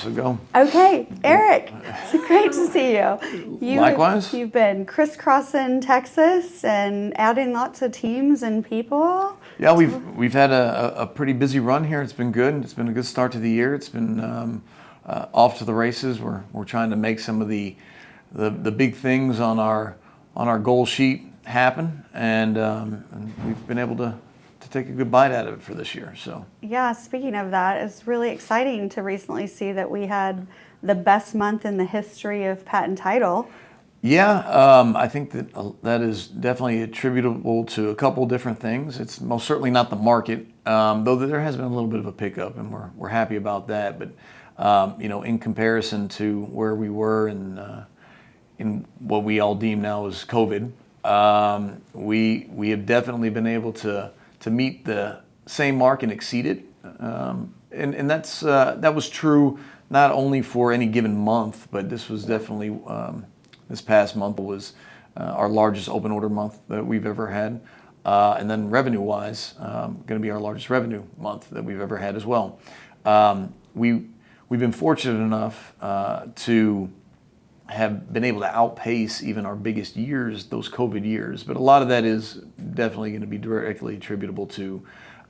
so go. Okay, Eric, it's great to see you. Likewise. You've been crisscrossing Texas and adding lots of teams and people. Yeah, we've had a pretty busy run here. It's been good. It's been a good start to the year. It's been off to the races. We're trying to make some of the big things on our goal sheet happen, and we've been able to take a good bite out of it for this year. So yeah, speaking of that, it's really exciting to recently see that we had the best month in the history of Patten Title. Yeah, I think that is definitely attributable to a couple different things. It's most certainly not the market, though there has been a little bit of a pickup, and we're happy about that. But in comparison to where we were in what we all deem now as COVID, we have definitely been able to meet the same mark and exceed it, and that was true not only for any given month, but this was definitely this past month was our largest open order month that we've ever had, and then revenue-wise, going to be our largest revenue month that we've ever had as well. We've been fortunate enough to have been able to outpace even our biggest years, those COVID years. But a lot of that is definitely going to be directly attributable to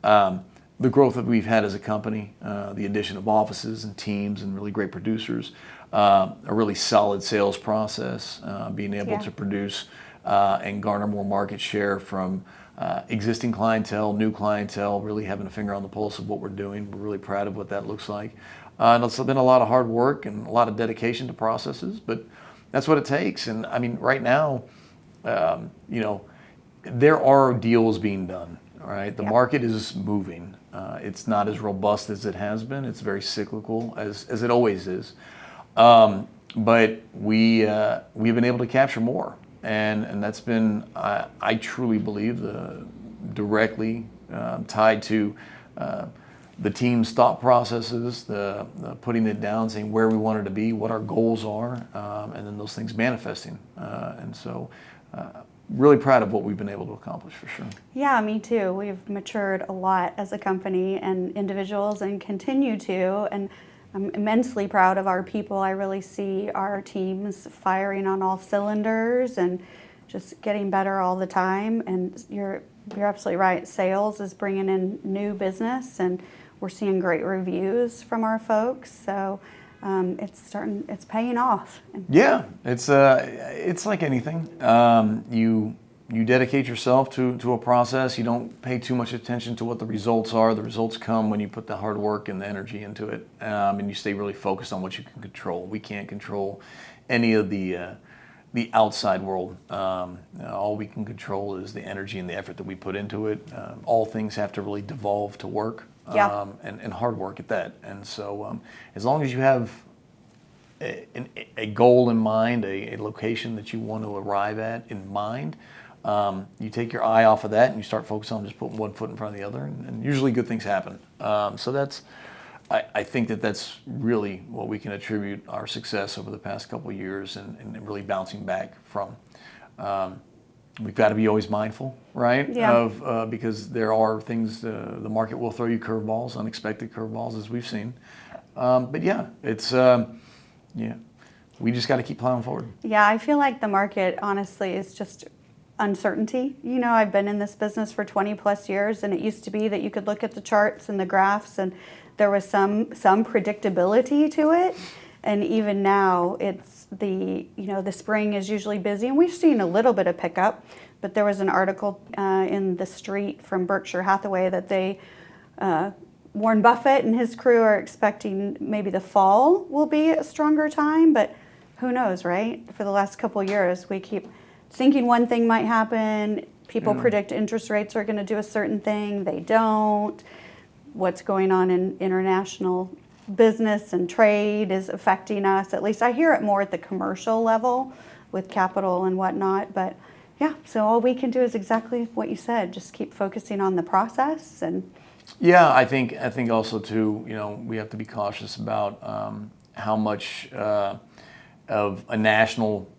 the growth that we've had as a company, the addition of offices and teams and really great producers, a really solid sales process, being able to produce and garner more market share from existing clientele, new clientele, really having a finger on the pulse of what we're doing. We're really proud of what that looks like. And it's been a lot of hard work and a lot of dedication to processes, but that's what it takes. And I mean, right now, there are deals being done, right? The market is moving. It's not as robust as it has been. It's very cyclical, as it always is. But we've been able to capture more. And that's been, I truly believe, directly tied to the team's thought processes, the putting it down, saying where we wanted to be, what our goals are, and then those things manifesting. And so really proud of what we've been able to accomplish, for sure. Yeah, me too. We've matured a lot as a company and individuals and continue to. And I'm immensely proud of our people. I really see our teams firing on all cylinders and just getting better all the time. And you're absolutely right. Sales is bringing in new business, and we're seeing great reviews from our folks. So it's paying off. Yeah, it's like anything. You dedicate yourself to a process. You don't pay too much attention to what the results are. The results come when you put the hard work and the energy into it, and you stay really focused on what you can control. We can't control any of the outside world. All we can control is the energy and the effort that we put into it. All things have to really devolve to work, and hard work at that. And so as long as you have a goal in mind, a location that you want to arrive at in mind, you take your eye off of that and you start focusing on just putting one foot in front of the other, and usually good things happen. So I think that's really what we can attribute our success over the past couple of years and really bouncing back from. We've got to be always mindful, right? Of because there are things, the market will throw you curveballs, unexpected curveballs, as we've seen. But yeah, it's we just got to keep plowing forward. Yeah, I feel like the market, honestly, is just uncertainty. I've been in this business for 20 plus years, and it used to be that you could look at the charts and the graphs and there was some predictability to it. And even now, it's the spring is usually busy, and we've seen a little bit of pickup. But there was an article in The Street from Berkshire Hathaway that Warren Buffett and his crew are expecting maybe the fall will be a stronger time, but who knows, right? For the last couple of years, we keep thinking one thing might happen. People predict interest rates are going to do a certain thing. They don't. What's going on in international business and trade is affecting us. At least I hear it more at the commercial level with capital and whatnot. But yeah, so all we can do is exactly what you said. Just keep focusing on the process. And yeah, I think also too, we have to be cautious about how much of a national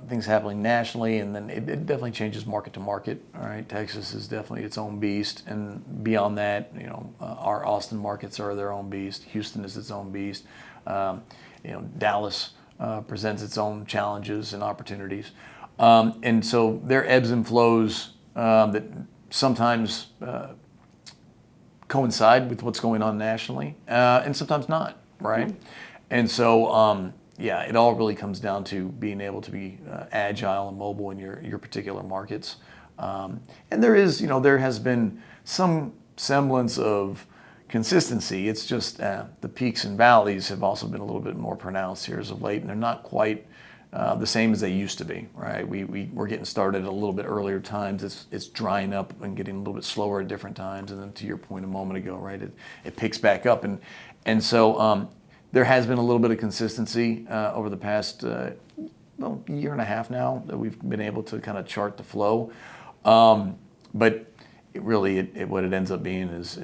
things happening nationally, and then it definitely changes market to market. All right, Texas is definitely its own beast, and beyond that, our Austin markets are their own beast. Houston is its own beast. Dallas presents its own challenges and opportunities. And so there are ebbs and flows that sometimes coincide with what's going on nationally, and sometimes not, right? And so, it all really comes down to being able to be agile and mobile in your particular markets. And there has been some semblance of consistency. It's just the peaks and valleys have also been a little bit more pronounced here as of late, and they're not quite the same as they used to be, right? We're getting started at a little bit earlier times. It's drying up and getting a little bit slower at different times, and then to your point a moment ago, right, it picks back up, and so there has been a little bit of consistency over the past year and a half now that we've been able to kind of chart the flow, but what it ends up being is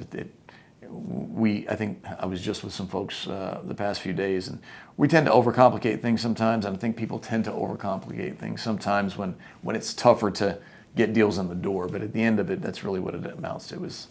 I think I was just with some folks the past few days, and we tend to overcomplicate things sometimes, and I think people tend to overcomplicate things sometimes when it's tougher to get deals in the door. But at the end of it, that's really what it amounts to: is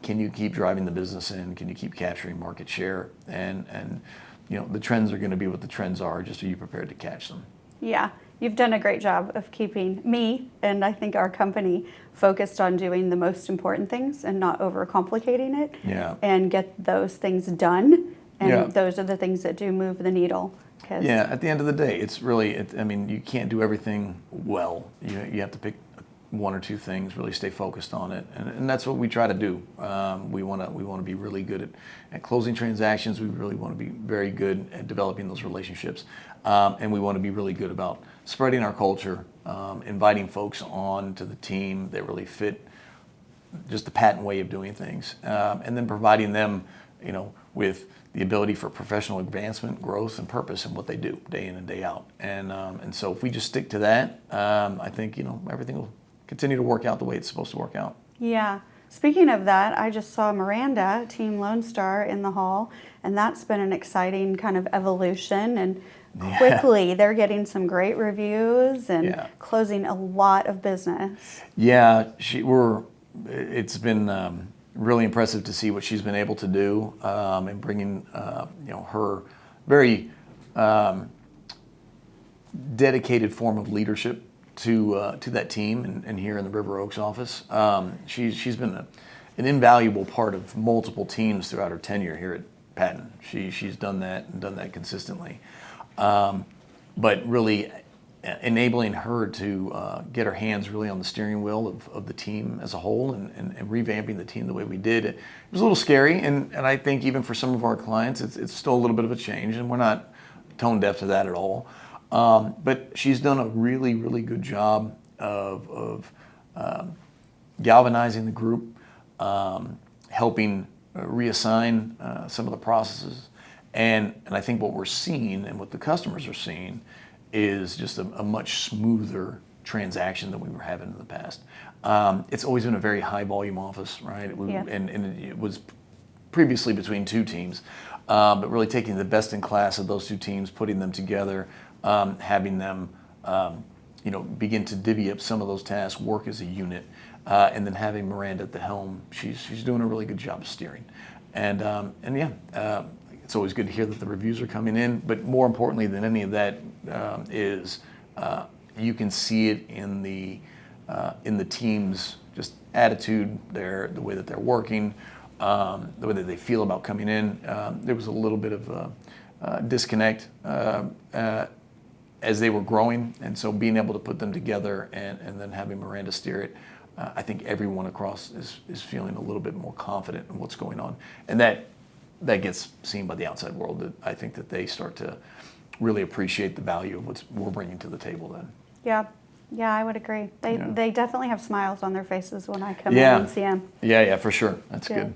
can you keep driving the business in? Can you keep capturing market share? And the trends are going to be what the trends are. Just are you prepared to catch them? Yeah. You've done a great job of keeping me and I think our company focused on doing the most important things and not overcomplicating it. Yeah. And get those things done. And those are the things that do move the needle. Yeah, at the end of the day, it's really, you can't do everything well. You have to pick one or two things, really stay focused on it. And that's what we try to do. We want to be really good at closing transactions. We really want to be very good at developing those relationships. And we want to be really good about spreading our culture, inviting folks on to the team that really fit just the Patten way of doing things, and then providing them, with the ability for professional advancement, growth, and purpose in what they do day in and day out. And so if we just stick to that, I think everything will continue to work out the way it's supposed to work out. Yeah. Speaking of that, I just saw Miranda, Team Lone Star, in the hall, and that's been an exciting kind of evolution. And quickly, they're getting some great reviews and closing a lot of business. Yeah, it's been really impressive to see what she's been able to do, and bringing her very dedicated form of leadership to that team and here in the River Oaks office. She's been an invaluable part of multiple teams throughout her tenure here at Patten. She's done that and done that consistently. But really enabling her to get her hands really on the steering wheel of the team as a whole and revamping the team the way we did. It was a little scary, and I think even for some of our clients, it's still a little bit of a change, and we're not tone deaf to that at all. But she's done a really, really good job of galvanizing the group, helping reassign some of the processes. And I think what we're seeing and what the customers are seeing is just a much smoother transaction than we were having in the past. It's always been a very high volume office, right? And it was previously between two teams, but really taking the best in class of those two teams, putting them together, having them begin to divvy up some of those tasks, work as a unit, and then having Miranda at the helm. She's doing a really good job of steering. It's always good to hear that the reviews are coming in, but more importantly than any of that is you can see it in the team's just attitude, the way that they're working, the way that they feel about coming in. There was a little bit of a disconnect as they were growing, and so being able to put them together and then having Miranda steer it, I think everyone across is feeling a little bit more confident in what's going on, and that gets seen by the outside world. That I think that they start to really appreciate the value of what we're bringing to the table then. Yeah, I would agree. They definitely have smiles on their faces when I come in and see them. Yeah, for sure. That's good.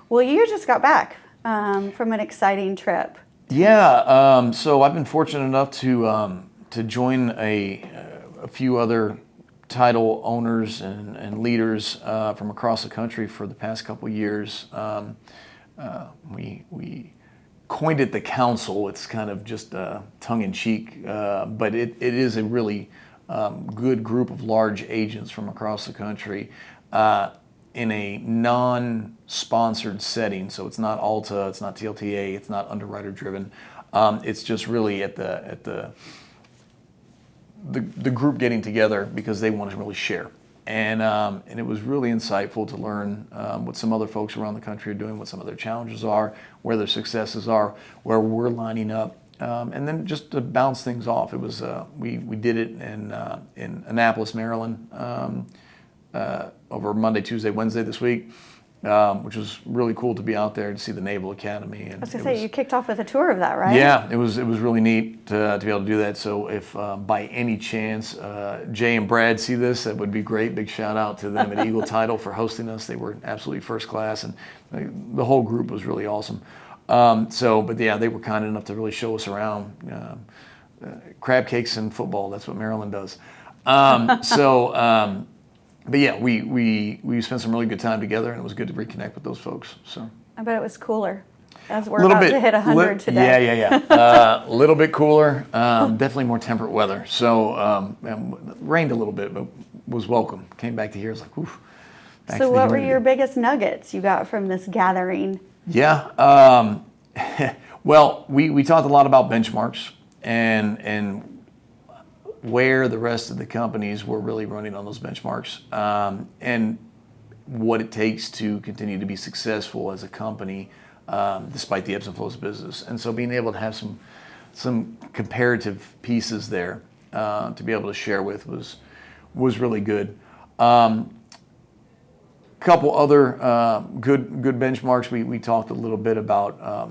Well, you just got back from an exciting trip. Yeah, so I've been fortunate enough to join a few other title owners and leaders from across the country for the past couple of years. We coined it the council. It's kind of just tongue-in-cheek, but it is a really good group of large agents from across the country in a non-sponsored setting. So it's not Alta, it's not TLTA, it's not underwriter-driven. It's just really at the group getting together because they want to really share. And it was really insightful to learn what some other folks around the country are doing, what some of their challenges are, where their successes are, where we're lining up, and then just to bounce things off. It was we did it in Annapolis, Maryland, over Monday, Tuesday, Wednesday this week. Which was really cool to be out there to see the Naval Academy. And I was going to say, you kicked off with a tour of that, right? Yeah, it was really neat to be able to do that. So if by any chance Jay and Brad see this, that would be great. Big shout out to them at Eagle Title for hosting us. They were absolutely first class, and the whole group was really awesome. But yeah, they were kind enough to really show us around. Crab cakes and football, that's what Maryland does. But yeah, we spent some really good time together, and it was good to reconnect with those folks. So I bet it was cooler. As we're about to hit 100 today. Yeah. A little bit cooler, definitely more temperate weather. So rained a little bit, but was welcome. Came back to here, I was like, oof. So what were your biggest nuggets you got from this gathering? Yeah. Well, we talked a lot about benchmarks and where the rest of the companies were really running on those benchmarks, and what it takes to continue to be successful as a company, despite the ebbs and flows of business. And so being able to have some comparative pieces there to be able to share with was really good. Couple other good benchmarks. We talked a little bit about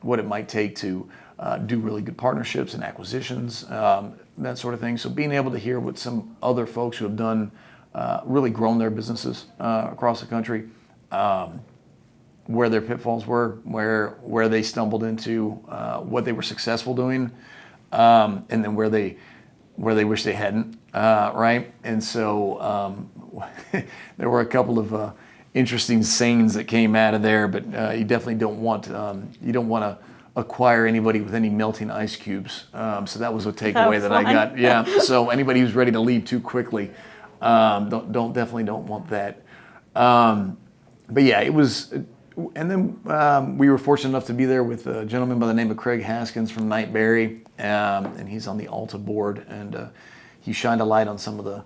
what it might take to do really good partnerships and acquisitions, that sort of thing. So being able to hear what some other folks who have done, really grown their businesses across the country, where their pitfalls were, where they stumbled into, what they were successful doing, and then where they wish they hadn't, right? And so there were a couple of interesting sayings that came out of there, but you definitely don't want to acquire anybody with any melting ice cubes. So that was a takeaway that I got. Yeah. So anybody who's ready to leave too quickly, definitely don't want that. But yeah, it was. And then we were fortunate enough to be there with a gentleman by the name of Craig Haskins from Knightberry, and he's on the Alta board, and he shined a light on some of the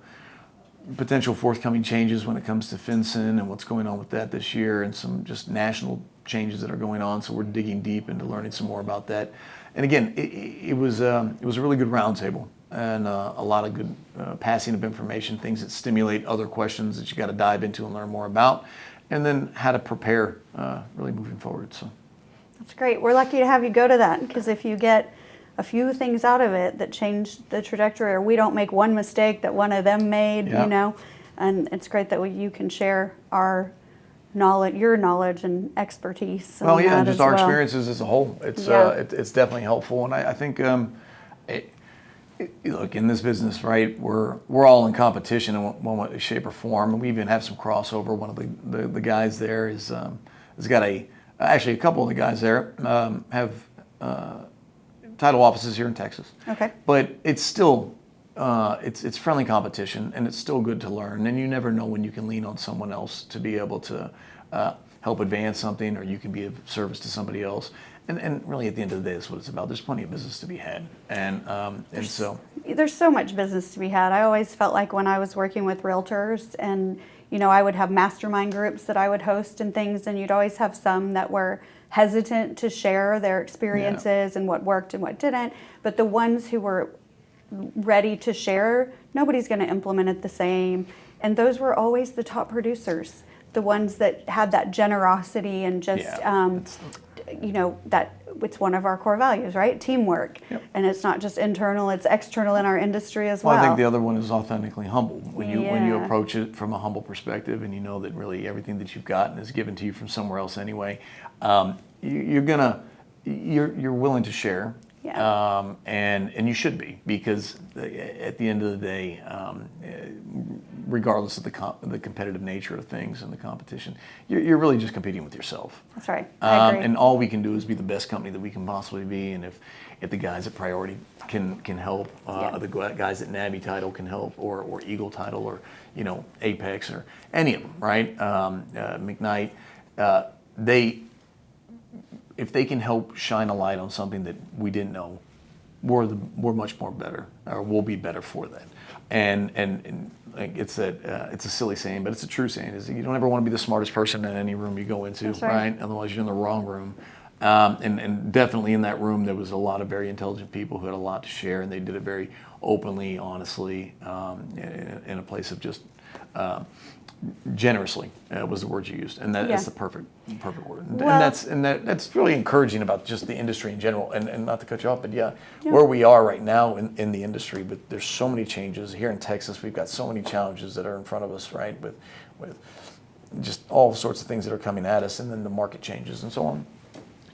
potential forthcoming changes when it comes to FinCEN and what's going on with that this year, and some just national changes that are going on. So we're digging deep into learning some more about that. And again, it was a really good roundtable, and a lot of good passing of information, things that stimulate other questions that you got to dive into and learn more about, and then how to prepare really moving forward. So that's great. We're lucky to have you go to that, because if you get a few things out of it that change the trajectory, or we don't make one mistake that one of them made, and it's great that you can share our knowledge, your knowledge and expertise. Well, yeah, and just our experiences as a whole. It's definitely helpful, and I think look, in this business, right? We're all in competition in one way, shape, or form, and we even have some crossover. One of the guys there has got actually a couple of the guys there have title offices here in Texas. Okay. But it's still it's friendly competition, and it's still good to learn. And you never know when you can lean on someone else to be able to help advance something, or you can be of service to somebody else. And really, at the end of the day, that's what it's about. There's plenty of business to be had, and so there's so much business to be had. I always felt like when I was working with realtors, and I would have mastermind groups that I would host and things, and you'd always have some that were hesitant to share their experiences and what worked and what didn't. But the ones who were ready to share, nobody's going to implement it the same. And those were always the top producers, the ones that had that generosity and just, that it's one of our core values, right? Teamwork. Yep. And it's not just internal, it's external in our industry as well. I think the other one is authentically humble. When you approach it from a humble perspective, and you know that really everything that you've gotten is given to you from somewhere else anyway, you're willing to share. Yeah. And you should be, because at the end of the day, regardless of the competitive nature of things and the competition, you're really just competing with yourself. That's right. I agree. And all we can do is be the best company that we can possibly be. And if the guys at Priority can help, the guys at Navy Title can help, or Eagle Title, or Apex, or any of them, right? McKnight, if they can help shine a light on something that we didn't know, we're much more better, or we'll be better for that. And like it's a silly saying, but it's a true saying, is you don't ever want to be the smartest person in any room you go into, That's right. Otherwise you're in the wrong room. And definitely in that room there was a lot of very intelligent people who had a lot to share, and they did it very openly, honestly, in a place of just generously was the word you used, and that's the perfect word. Well, And that's really encouraging about just the industry in general. And not to cut you off, but where we are right now in the industry, but there's so many changes here in Texas. We've got so many challenges that are in front of us, right? With just all sorts of things that are coming at us, and then the market changes and so on.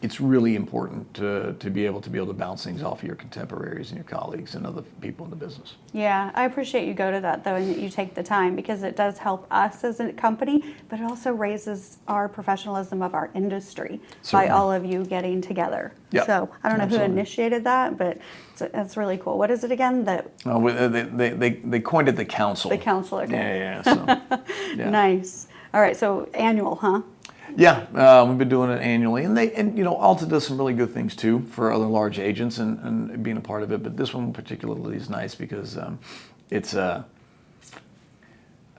It's really important to be able to bounce things off of your contemporaries and your colleagues and other people in the business. Yeah, I appreciate you go to that though, and that you take the time, because it does help us as a company, but it also raises our professionalism of our industry Certainly. by all of you getting together. Yeah, So I don't know absolutely. who initiated that, but that's really cool. What is it again? They coined it the council. The council. Okay. Yeah. So, yeah. Nice. All right. So annual, huh? Yeah, we've been doing it annually, and Alta does some really good things too for other large agents and being a part of it. But this one particularly is nice because it's how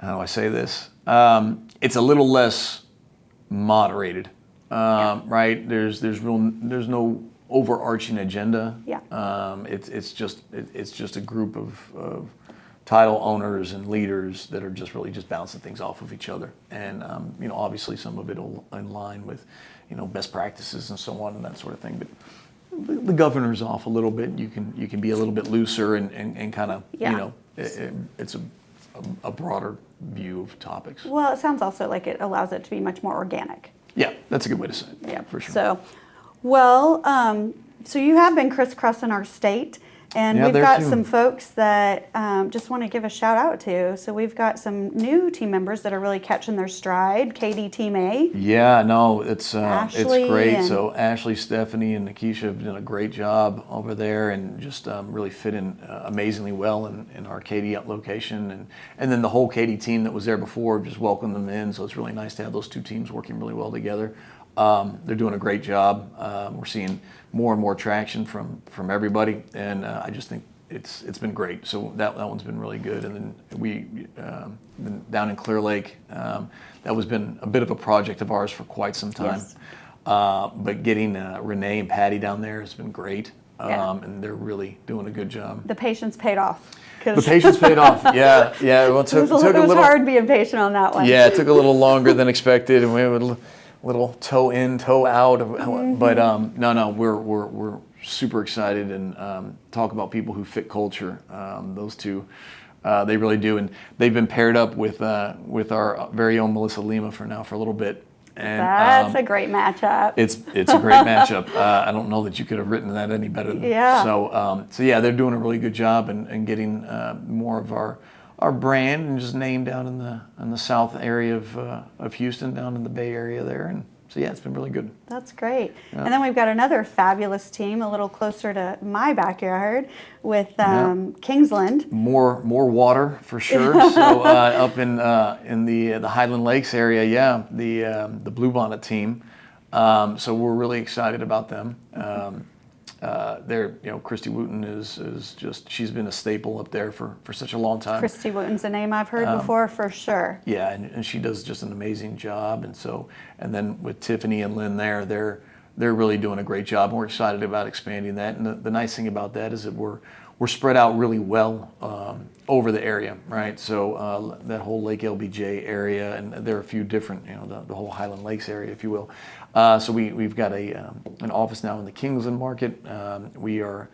do I say this? It's a little less moderated, right? There's no overarching agenda. Yeah. It's just a group of title owners and leaders that are just really just bouncing things off of each other, and obviously some of it in line with best practices and so on and that sort of thing. But the governor's off a little bit. You can be a little bit looser and kind of it's a broader view of topics. Well, it sounds also like it allows it to be much more organic. Yeah, that's a good way to say it. Yeah, for sure. So, well, so you have been crisscrossing our state, and Yeah, we've there got too. some folks that just want to give a shout out to. So we've got some new team members that are really catching their stride. Katie Team A. Yeah, no, it's Ashley great. and- So Ashley, Stephanie, and Nikisha have done a great job over there, and just really fit in amazingly well in our Katy location, and then the whole Katy team that was there before just welcomed them in. So it's really nice to have those two teams working really well together. They're doing a great job. We're seeing more and more traction from everybody, and I just think it's been great. So that one's been really good. And then we been down in Clear Lake. That was been a bit of a project of ours for quite some time. Yes. But getting Renee and Patty down there has been great, Yeah. and they're really doing a good job. The patience paid off. The patience paid off. Yeah. Well, It was hard being patient on that one. Yeah, it took a little longer than expected, and we had a little toe in, toe out. But no, we're super excited, and talk about people who fit culture. Those two, they really do, and they've been paired up with our very own Melissa Lima for a little bit. And That's a great matchup. it's a great matchup. I don't know that you could have written that any better. Yeah. So yeah, they're doing a really good job and getting more of our brand and just name down in the south area of Houston, down in the Bay Area there. And so yeah, it's been really good. That's great. Yeah. And then we've got another fabulous team a little closer to my backyard with Kingsland. More water for sure. So up in the Highland Lakes area, yeah, the Bluebonnet team. So we're really excited about them. Christy Wooten is just, she's been a staple up there for such a long time. Christy Wooten's a name I've heard before for sure. Yeah, and she does just an amazing job. And then with Tiffany and Lynn there, they're really doing a great job. And we're excited about expanding that. And the nice thing about that is that we're spread out really well over the area, right? So that whole Lake LBJ area, and there are a few different, the whole Highland Lakes area, if you will. So we've got an office now in the Kingsland market. We are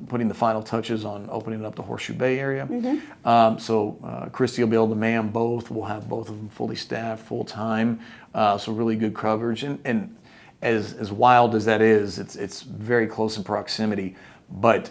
putting the final touches on opening up the Horseshoe Bay area. Mm-hmm. So Christy will be able to man both. We'll have both of them fully staffed, full time. So really good coverage. And as wild as that is, it's very close in proximity, but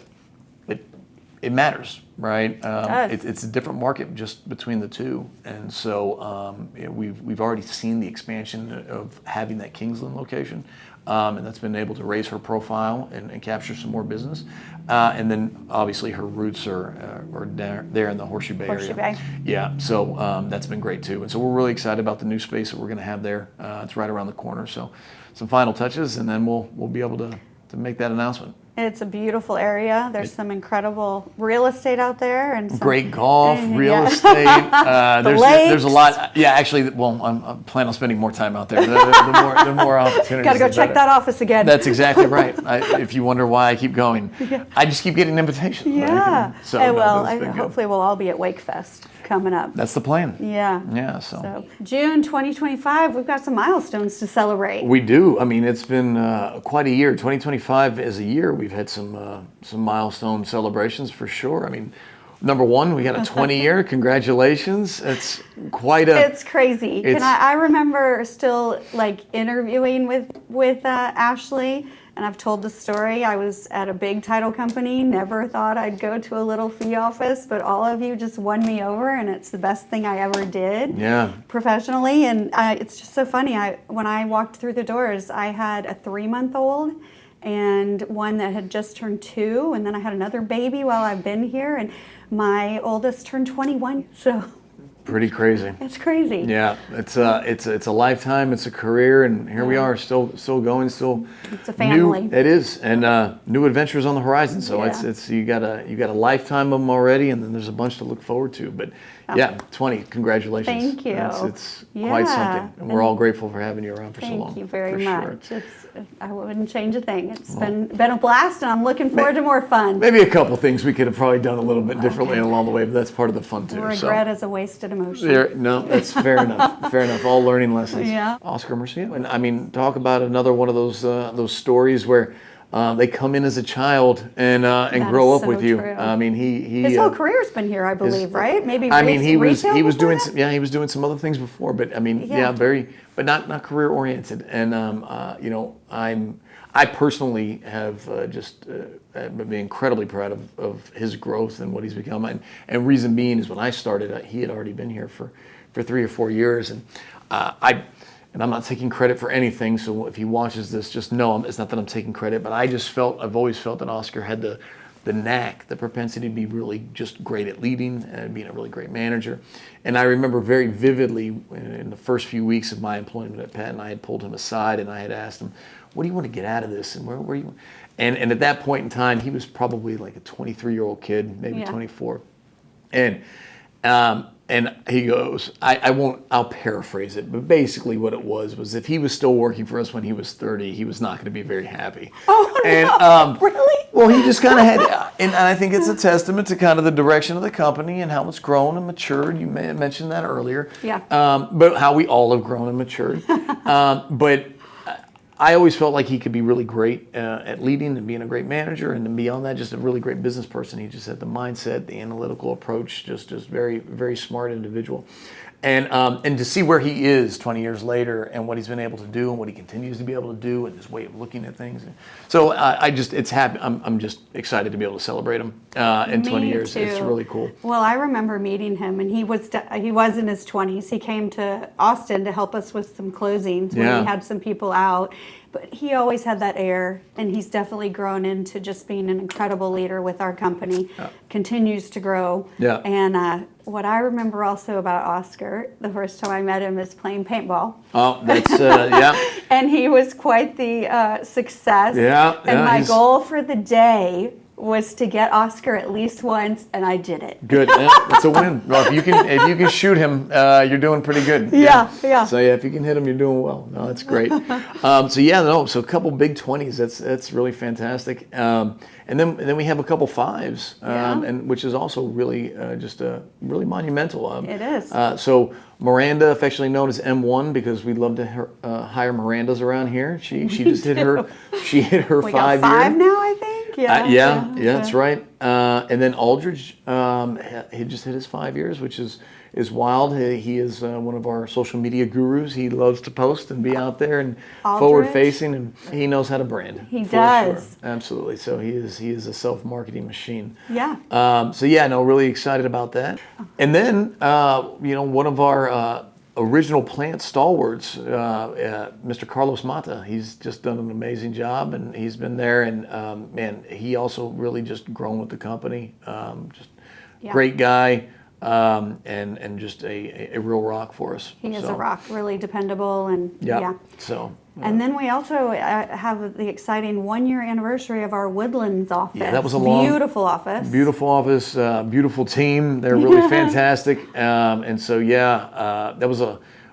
it matters, right? It's a different market just between the two, and so we've already seen the expansion of having that Kingsland location. and that's been able to raise her profile and capture some more business. And then obviously her roots are there in the Horseshoe Bay Horseshoe area. Bay. Yeah, so that's been great too. And so we're really excited about the new space that we're going to have there. It's right around the corner. So some final touches, and then we'll be able to make that announcement. It's a beautiful area. There's some incredible real estate out there, and some Great golf, real yeah. estate. There's a lakes. lot. Yeah, actually, well, I'm planning on spending more time out there. The more opportunities. Got to go the check better. that office again. That's exactly right. If you wonder why I keep going, I just keep getting invitations. yeah. So Hey, no, well, that's been good. hopefully we'll all be at Wakefest coming up. That's the plan. Yeah. Yeah. So June 2025, we've got some milestones to celebrate. we do. I mean, it's been quite a year. 2025 as a year, we've had some milestone celebrations for sure. I mean, number one, we got a 20-year. Congratulations! It's quite a. It's crazy. I remember still like interviewing with Ashley, and I've told the story. I was at a big title company. Never thought I'd go to a little fee office, but all of you just won me over, and it's the best thing I ever did. Yeah. Professionally, and it's just so funny. When I walked through the doors, I had a 3-month-old. And one that had just turned 2, and then I had another baby while I've been here, and my oldest turned 21. So Pretty crazy. it's crazy. Yeah, it's a lifetime. It's a career, and here we are, still going, still. It's a family. New, it is, and new adventures on the horizon. So Yeah. it's you got a lifetime of them already, and then there's a bunch to look forward to. But yeah, 20. Congratulations. Thank you. It's quite Yeah. something, and we're all grateful for having you around for so long. Thank you very for much. Sure. I wouldn't change a thing. It's been a blast, and I'm looking forward to more fun. Maybe a couple things we could have probably done a little bit differently along the way, but that's part of the fun too. Regret is a wasted emotion. No, that's fair enough. Fair enough. All learning lessons. Yeah. Oscar Murcia. And I mean, talk about another one of those stories where they come in as a child and grow is up with so you. true. I mean, he His whole career's been here, I believe, right? Maybe I mean, he was retail doing before that? he was doing some other things before, but I mean, Yeah. but not career oriented. And I personally have been incredibly proud of his growth and what he's become. And reason being is when I started, he had already been here for 3 or 4 years, and I'm not taking credit for anything. So if he watches this, just know it's not that I'm taking credit, but I've always felt that Oscar had the knack, the propensity to be really just great at leading and being a really great manager. And I remember very vividly in the first few weeks of my employment at Patten, I had pulled him aside and I had asked him, "What do you want to get out of this? And where you?" And at that point in time, he was probably like a 23-year-old kid, maybe 24, and he goes, I'll paraphrase it, but basically what it was if he was still working for us when he was 30, he was not going to be very happy. Oh, and, no, really? Well, he just kind of had, and I think it's a testament to kind of the direction of the company and how it's grown and matured. You may have mentioned that earlier. Yeah. But how we all have grown and matured. But I always felt like he could be really great at leading and being a great manager, and then beyond that, just a really great business person. He just had the mindset, the analytical approach, just very, very smart individual. And to see where he is 20 years later and what he's been able to do and what he continues to be able to do and his way of looking at things. So it's happy. I'm just excited to be able to celebrate him in 20 years. Too. It's really cool. Well, I remember meeting him, and he was in his 20s. He came to Austin to help us with some closings when we had some people out. But he always had that air, and he's definitely grown into just being an incredible leader with our company. Continues to grow. Yeah. And what I remember also about Oscar, the first time I met him, is playing paintball. Oh, that's yeah. And he was quite the success. Yeah. And my goal for the day was to get Oscar at least once, and I did it. Good. Yeah, it's a win. Well, if you can shoot him, you're doing pretty good. Yeah. So yeah, if you can hit him, you're doing well. No, that's great. So a couple big 20s. That's really fantastic. And then we have a couple 5s, and which is also really just really monumental. It is. So Miranda, affectionately known as M1, because we love to hire Mirandas around here. She just hit her. She hit her We 5 got 5 year. now, I think. Yeah, that's right. And then Aldridge, he just hit his 5 years, which is wild. He is one of our social media gurus. He loves to post and be out there and forward facing, and he knows how to brand. He does. Sure. Absolutely. So he is a self-marketing machine. Yeah. Really excited about that. And then one of our original plant stalwarts, Mr. Carlos Mata. He's just done an amazing job, and he's been there. And man, he also really just grown with the company. Just great guy, and just a real rock for us. He is a rock, really dependable, and yeah. So. And then we also have the exciting 1-year anniversary of our Woodlands office. Yeah, that was a beautiful office. Beautiful office, beautiful team. They're really fantastic. And so, that was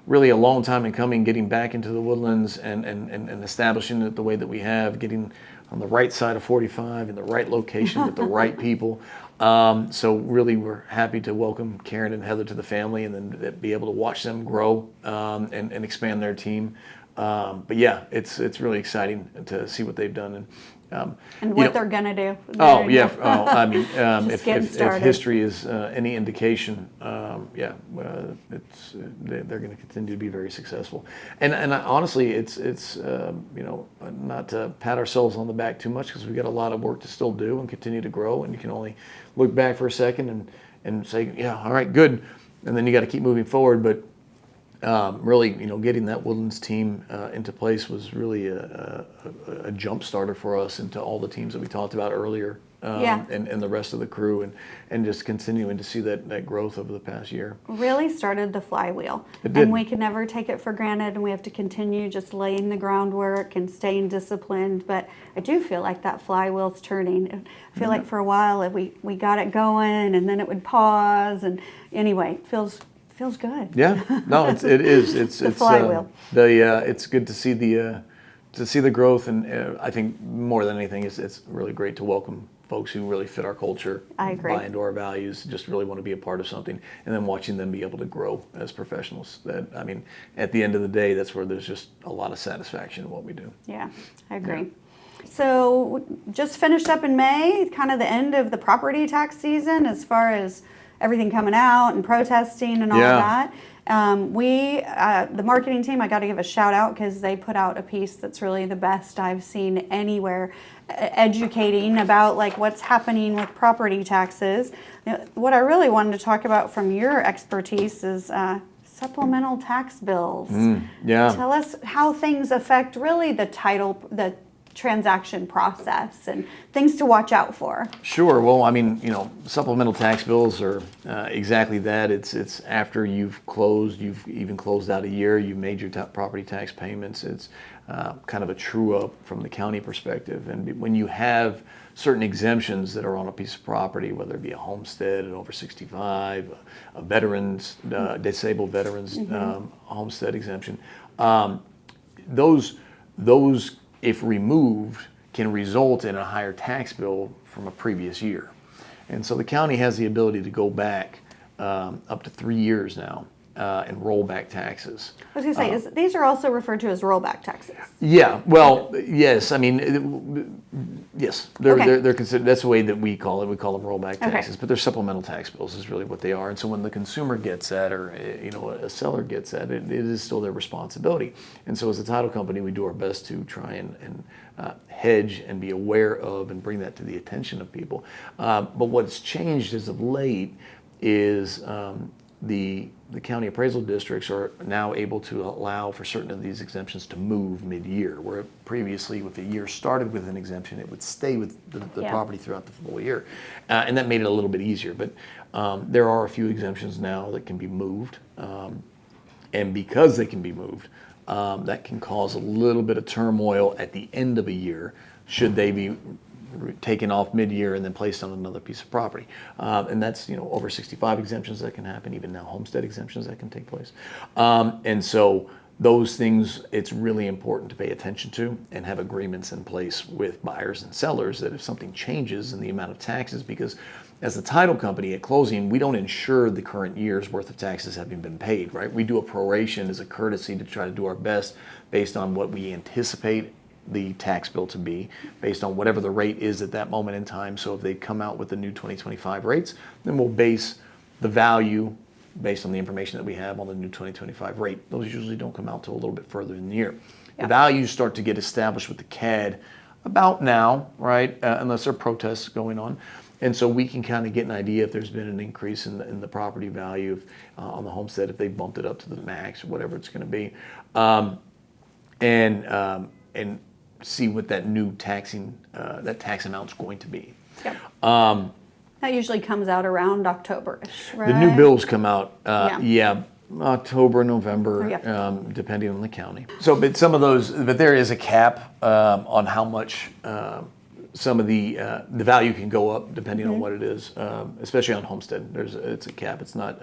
really a long time in coming, getting back into the Woodlands and establishing it the way that we have, getting on the right side of 45 in the right location with the right people. So really, we're happy to welcome Karen and Heather to the family, and then be able to watch them grow and expand their team. But yeah, it's really exciting to see what they've done and what they're gonna do. I mean, if history is any indication, they're going to continue to be very successful. And honestly, it's not to pat ourselves on the back too much, because we've got a lot of work to still do and continue to grow. And you can only look back for a second and say, yeah, all right, good, and then you got to keep moving forward. But really, getting that Woodlands team into place was really a jump starter for us into all the teams that we talked about earlier, and the rest of the crew, and just continuing to see that growth over the past year. Really started the flywheel. It did. And we can never take it for granted, and we have to continue just laying the groundwork and staying disciplined. But I do feel like that flywheel's turning. I feel like for a while we got it going, and then it would pause, and anyway, it feels good. Yeah, no, it is. It's the flywheel. It's good to see the growth, and I think more than anything, it's really great to welcome folks who really fit our culture, I agree, buy into our values, just really want to be a part of something, and then watching them be able to grow as professionals. At the end of the day, that's where there's just a lot of satisfaction in what we do. Yeah, I agree. Yeah. So just finished up in May, kind of the end of the property tax season, as far as everything coming out and protesting and all of that. The marketing team, I got to give a shout out, because they put out a piece that's really the best I've seen anywhere, educating about like what's happening with property taxes. What I really wanted to talk about from your expertise is supplemental tax bills. Tell us how things affect really the transaction process and things to watch out for. Sure. Well, supplemental tax bills are exactly that. It's after you've even closed out a year, you've made your property tax payments. It's kind of a true up from the county perspective. And when you have certain exemptions that are on a piece of property, whether it be a homestead, an over 65, a veterans, disabled veterans homestead exemption, those if removed, can result in a higher tax bill from a previous year. And so the county has the ability to go back up to 3 years now and roll back taxes. I was going to say, these are also referred to as rollback taxes. Yeah, well, yes. Yes, they're considered. That's the way that we call it. We call them rollback taxes, but they're supplemental tax bills is really what they are. And so when the consumer gets that, or a seller gets that, it is still their responsibility. And so as a title company, we do our best to try and hedge and be aware of and bring that to the attention of people. But what's changed as of late is the county appraisal districts are now able to allow for certain of these exemptions to move mid-year, where previously, if a year started with an exemption, it would stay with the property throughout the full year. And that made it a little bit easier. But there are a few exemptions now that can be moved. And because they can be moved, that can cause a little bit of turmoil at the end of a year, should they be taken off mid-year and then placed on another piece of property. And that's, over 65 exemptions that can happen, even now homestead exemptions that can take place. And so those things, it's really important to pay attention to and have agreements in place with buyers and sellers that if something changes in the amount of taxes, because as a title company at closing, we don't insure the current year's worth of taxes having been paid, right? We do a proration as a courtesy to try to do our best based on what we anticipate the tax bill to be, based on whatever the rate is at that moment in time. So if they come out with the new 2025 rates, then we'll base the value based on the information that we have on the new 2025 rate. Those usually don't come out till a little bit further in the year. The values start to get established with the CAD about now, right? Unless there are protests going on. And so we can kind of get an idea if there's been an increase in the property value on the homestead, if they bumped it up to the max or whatever it's going to be, and see what that new that tax amount's going to be. Yep. That usually comes out around October-ish, right? The new bills come out, Yeah. October, November, Yep. depending on the county. So, but there is a cap on how much some of the value can go up depending on what it is, especially on homestead. It's a cap. It's not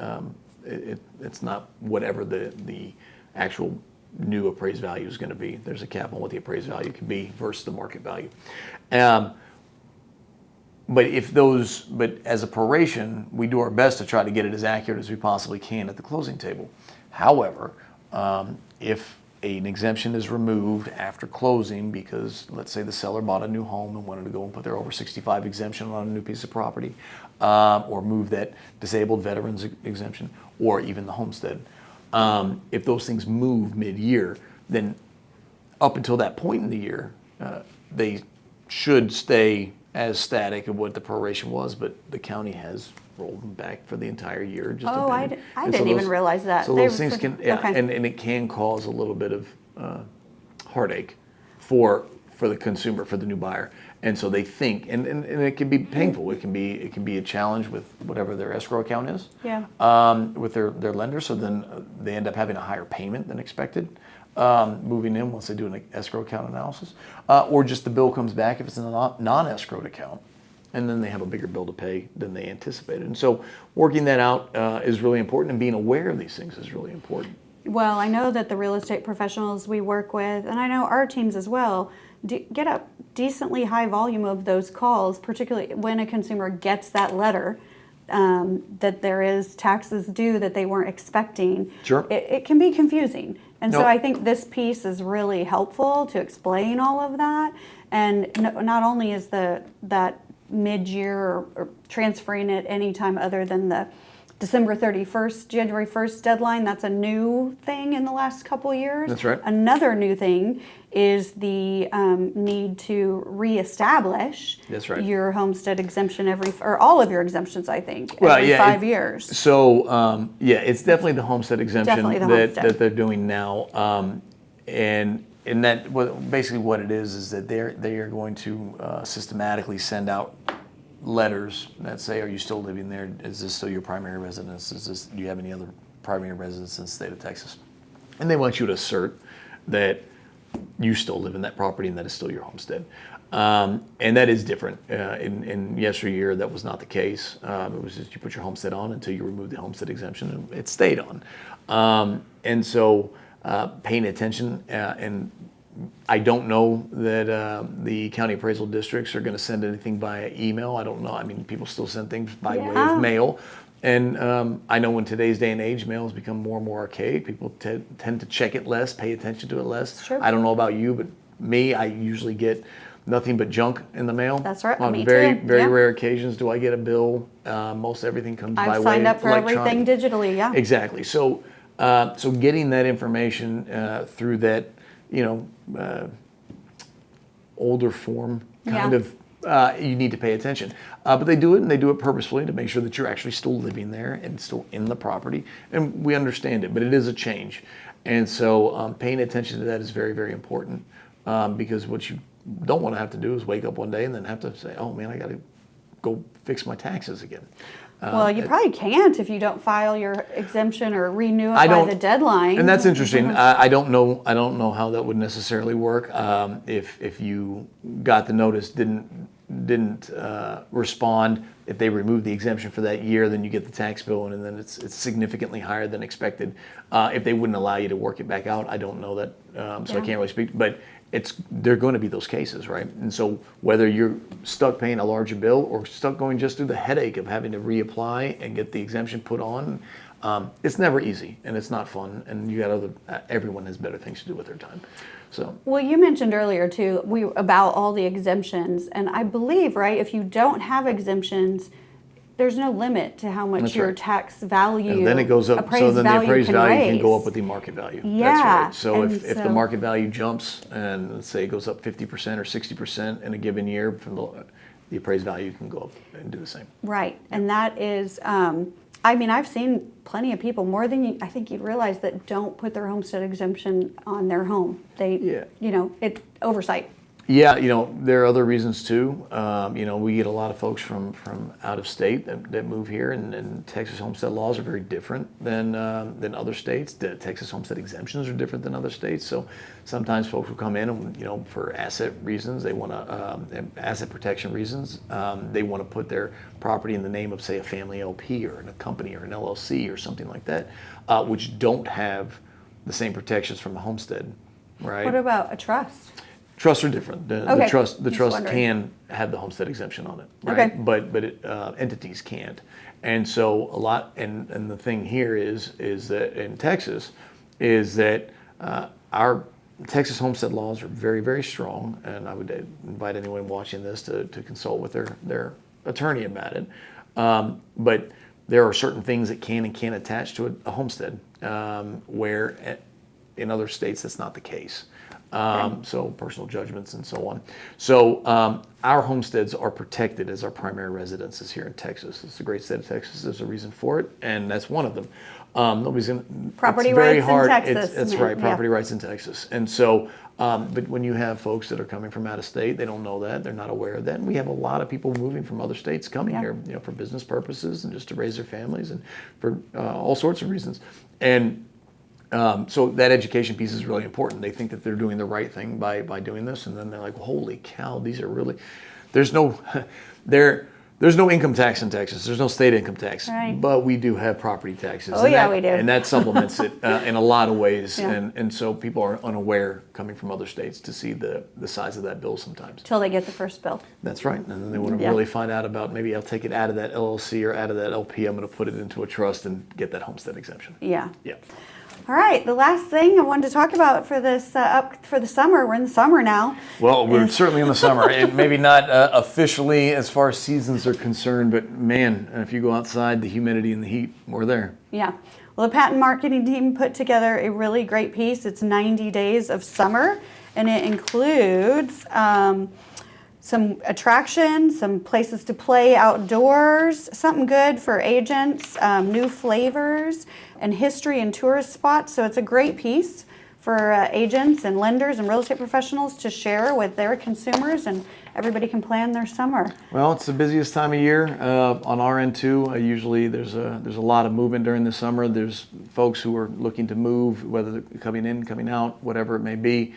it's not whatever the actual new appraised value is going to be. There's a cap on what the appraised value can be versus the market value. But as a proration, we do our best to try to get it as accurate as we possibly can at the closing table. However, if an exemption is removed after closing because, let's say, the seller bought a new home and wanted to go and put their over 65 exemption on a new piece of property, or move that disabled veterans exemption, or even the homestead, if those things move mid-year, then up until that point in the year, they should stay as static of what the proration was, but the county has rolled them back for the entire year. Just I and didn't even realize that. So those things can, okay. and it can cause a little bit of heartache for the consumer, for the new buyer. And so they think, and it can be painful. It can be a challenge with whatever their escrow account is, with their lender. So then they end up having a higher payment than expected, moving in once they do an escrow account analysis, or just the bill comes back if it's a non-escrowed account, and then they have a bigger bill to pay than they anticipated. And so working that out is really important, and being aware of these things is really important. Well, I know that the real estate professionals we work with, and I know our teams as well, get a decently high volume of those calls, particularly when a consumer gets that letter that there is taxes due that they weren't expecting. Sure. It can be confusing. And so Nope. I think this piece is really helpful to explain all of that. And not only is that mid-year or transferring it anytime other than the December 31st, January 1st deadline, that's a new thing in the last couple of years. That's right. Another new thing is the need to reestablish That's right. your homestead exemption or all of your exemptions, I think, every 5 years. So, it's definitely the homestead exemption Definitely the homestead. that they're doing now. And that basically what it is that they are going to systematically send out letters that say, are you still living there? Is this still your primary residence? Do you have any other primary residence in the state of Texas? And they want you to assert that you still live in that property and that is still your homestead. And that is different. In yesteryear, that was not the case. It was just you put your homestead on until you removed the homestead exemption, and it stayed on. And so paying attention, and I don't know that the county appraisal districts are going to send anything via email. I don't know. I mean, people still send things by way of mail. And I know in today's day and age, mail has become more and more archaic. People tend to check it less, pay attention to it less. Sure. I don't know about you, but me, I usually get nothing but junk in the mail. That's right. On Me very, too. very Yeah. rare occasions do I get a bill. Most everything comes by way I've of signed up for electronic. everything digitally, yeah. Exactly. So getting that information through that, older form kind of, you need to pay attention. But they do it, and they do it purposefully to make sure that you're actually still living there and still in the property. And we understand it, but it is a change. And so paying attention to that is very, very important, because what you don't want to have to do is wake up one day and then have to say, oh man, I got to go fix my taxes again. Well, you probably can't if you don't file your exemption or renew it by the deadline. And that's interesting. I don't know how that would necessarily work. If you got the notice, didn't respond, if they remove the exemption for that year, then you get the tax bill, and then it's significantly higher than expected. If they wouldn't allow you to work it back out, I don't know that, so I can't really speak. But they're going to be those cases, right? And so whether you're stuck paying a larger bill or stuck going just through the headache of having to reapply and get the exemption put on, it's never easy, and it's not fun. And you got everyone has better things to do with their time. So. Well, you mentioned earlier too about all the exemptions, and I believe, right, if you don't have exemptions, there's no limit to how much your tax value, and then it goes up. So then the appraised value can go up with the market value. Yeah. That's right. So if the market value jumps, and let's say it goes up 50% or 60% in a given year, the appraised value can go up and do the same. Right, and that is, I mean, I've seen plenty of people, more than I think you'd realize, that don't put their homestead exemption on their home. They, it oversight. Yeah, there are other reasons too. We get a lot of folks from out of state that move here, and Texas homestead laws are very different than other states. The Texas homestead exemptions are different than other states. So sometimes folks will come in and, for asset reasons, they want to, asset protection reasons, they want to put their property in the name of, say, a family LP or in a company or an LLC or something like that, which don't have the same protections from a homestead, right? What about a trust? Trusts are different. The trust can have the homestead exemption on it, right? Okay. But entities can't. And so and the thing here is that in Texas is that our Texas homestead laws are very, very strong, and I would invite anyone watching this to consult with their attorney about it. But there are certain things that can and can't attach to a homestead, where in other states that's not the case. So personal judgments and so on. So our homesteads are protected as our primary residences here in Texas. It's a great state of Texas. There's a reason for it, and that's one of them. Nobody's going. Property rights in Texas. That's right. Property rights in Texas. And so, but when you have folks that are coming from out of state, they don't know that. They're not aware of that. And we have a lot of people moving from other states coming here, for business purposes and just to raise their families and for all sorts of reasons. And so that education piece is really important. They think that they're doing the right thing by doing this, and then they're like, "Holy cow! These are really." There's no income tax in Texas. There's no state income tax, but we do have property taxes. Oh, yeah, we do. And that supplements it in a lot of ways. Yeah. And so people are unaware coming from other states to see the size of that bill sometimes. Till they get the first bill. That's right. And then they want to really find out about, maybe I'll take it out of that LLC or out of that LP. I'm going to put it into a trust and get that homestead exemption. Yeah. Yeah. All right, the last thing I wanted to talk about for this for the summer, we're in the summer now. Well, we're certainly in the summer, and maybe not officially as far as seasons are concerned, but man, if you go outside, the humidity and the heat, we're there. Yeah. Well, the Patten marketing team put together a really great piece. It's 90 days of summer, and it includes some attractions, some places to play outdoors, something good for agents, new flavors, and history and tourist spots. So it's a great piece for agents and lenders and real estate professionals to share with their consumers, and everybody can plan their summer. Well, it's the busiest time of year on our end too. Usually there's a lot of movement during the summer. There's folks who are looking to move, whether they're coming in, coming out, whatever it may be.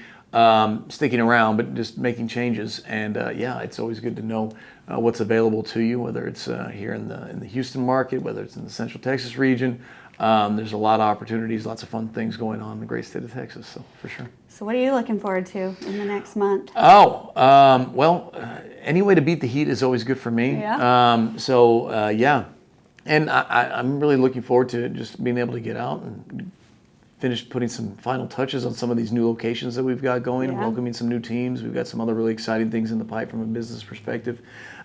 Sticking around, but just making changes. And it's always good to know what's available to you, whether it's here in the Houston market, whether it's in the Central Texas region. There's a lot of opportunities, lots of fun things going on in the great state of Texas, so for sure. So what are you looking forward to in the next month? Any way to beat the heat is always good for me. Yeah. And I'm really looking forward to just being able to get out and finish putting some final touches on some of these new locations that we've got going, and welcoming some new teams. We've got some other really exciting things in the pipe from a business perspective.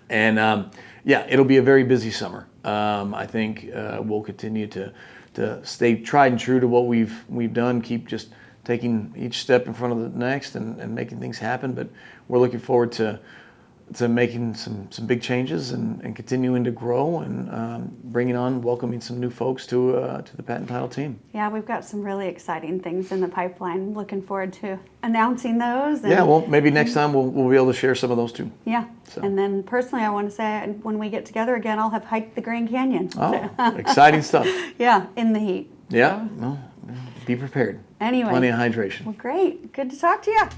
And it'll be a very busy summer. I think we'll continue to stay tried and true to what we've done, keep just taking each step in front of the next and making things happen. But we're looking forward to making some big changes and continuing to grow and welcoming some new folks to the Patten Title team. Yeah, we've got some really exciting things in the pipeline. Looking forward to announcing those. Maybe next time we'll be able to share some of those too. Yeah. So. And then personally, I want to say when we get together again, I'll have hiked the Grand Canyon. Oh, exciting stuff. Yeah, in the heat. Yeah, well, be prepared. Anyway. Plenty of hydration. Well, great. Good to talk to you.